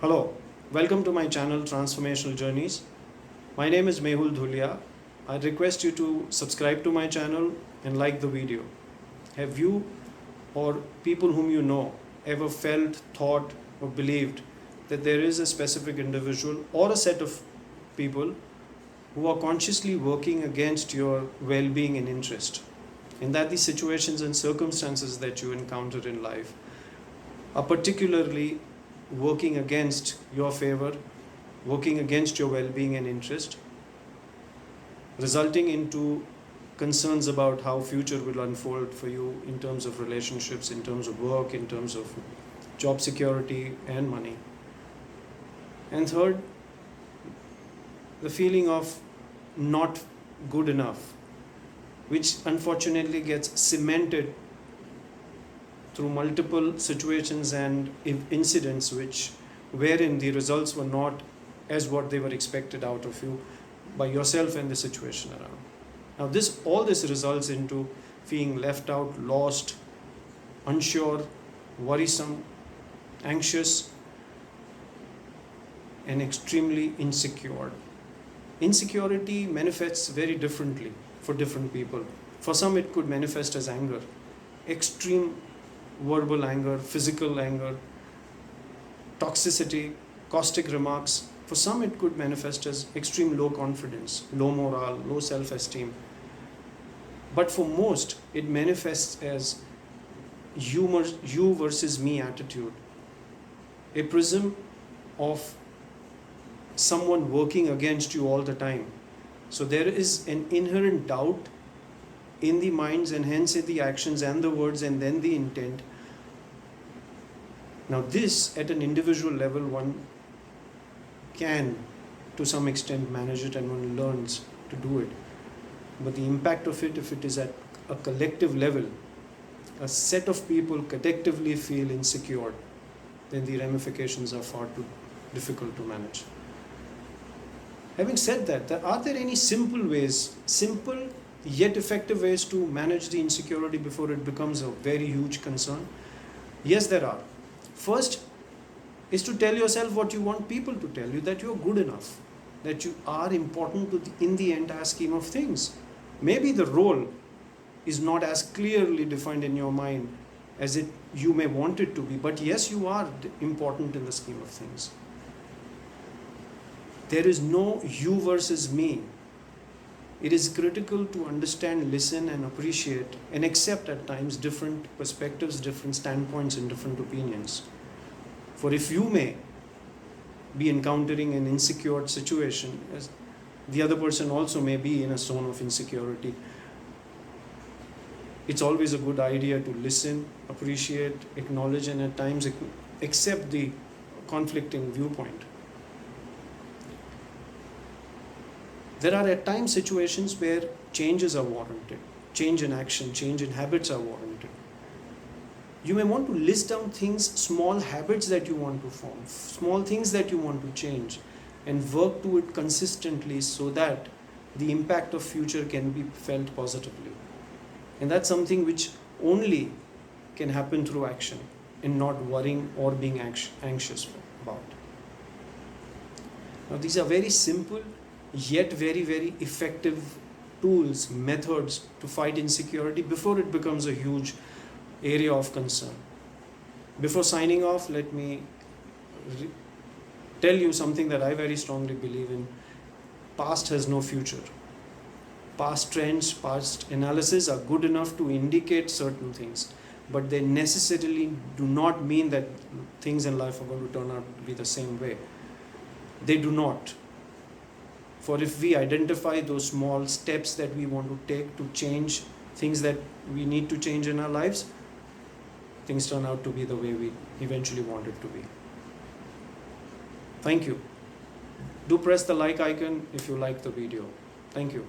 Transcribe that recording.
Hello, welcome to my channel Transformational Journeys. My name is Mehul Dhulia. I request you to subscribe to my channel and like the video. Have you or people whom you know ever felt, thought, or believed that there is a specific individual or a set of people who are consciously working against your well being and interest? And that the situations and circumstances that you encounter in life are particularly working against your favor, working against your well-being and interest, resulting into concerns about how future will unfold for you in terms of relationships, in terms of work, in terms of job security and money. And third, the feeling of not good enough, which unfortunately gets cemented through multiple situations and incidents wherein the results were not as what they were expected out of you by yourself and the situation around. Now all this results into feeling left out, lost, unsure, worrisome, anxious, and extremely insecure. Insecurity manifests very differently for different people. For some it could manifest as anger, extreme verbal anger, physical anger, toxicity, caustic remarks. For some, it could manifest as extreme low confidence, low morale, low self-esteem. But for most, it manifests as you versus me attitude, a prism of someone working against you all the time. So there is an inherent doubt in the minds and hence in the actions and the words and then the intent. Now this at an individual level one can to some extent manage it and one learns to do it. But the impact of it, if it is at a collective level, a set of people collectively feel insecure, then the ramifications are far too difficult to manage. Having said that, are there any simple yet effective ways to manage the insecurity before it becomes a very huge concern? Yes, there are. First is to tell yourself what you want people to tell you, that you are good enough, that you are important in the entire scheme of things. Maybe the role is not as clearly defined in your mind as you may want it to be, but yes, you are important in the scheme of things. There is no you versus me. It is critical to understand, listen, and appreciate and accept at times different perspectives, different standpoints, and different opinions. For if you may be encountering an insecure situation, as the other person also may be in a zone of insecurity, it's always a good idea to listen, appreciate, acknowledge, and at times accept the conflicting viewpoint. There are at times situations where changes are warranted, change in action, change in habits are warranted. You may want to list down things, small habits that you want to form, small things that you want to change, and work to it consistently so that the impact of future can be felt positively. And that's something which only can happen through action and not worrying or being anxious about. Now these are very simple yet very, very effective tools, methods to fight insecurity before it becomes a huge area of concern. Before signing off, let me tell you something that I very strongly believe in. Past has no future. Past trends, past analysis are good enough to indicate certain things, but they necessarily do not mean that things in life are going to turn out to be the same way. They do not. For if we identify those small steps that we want to take to change things that we need to change in our lives, things turn out to be the way we eventually want it to be. Thank you. Do press the like icon if you like the video. Thank you.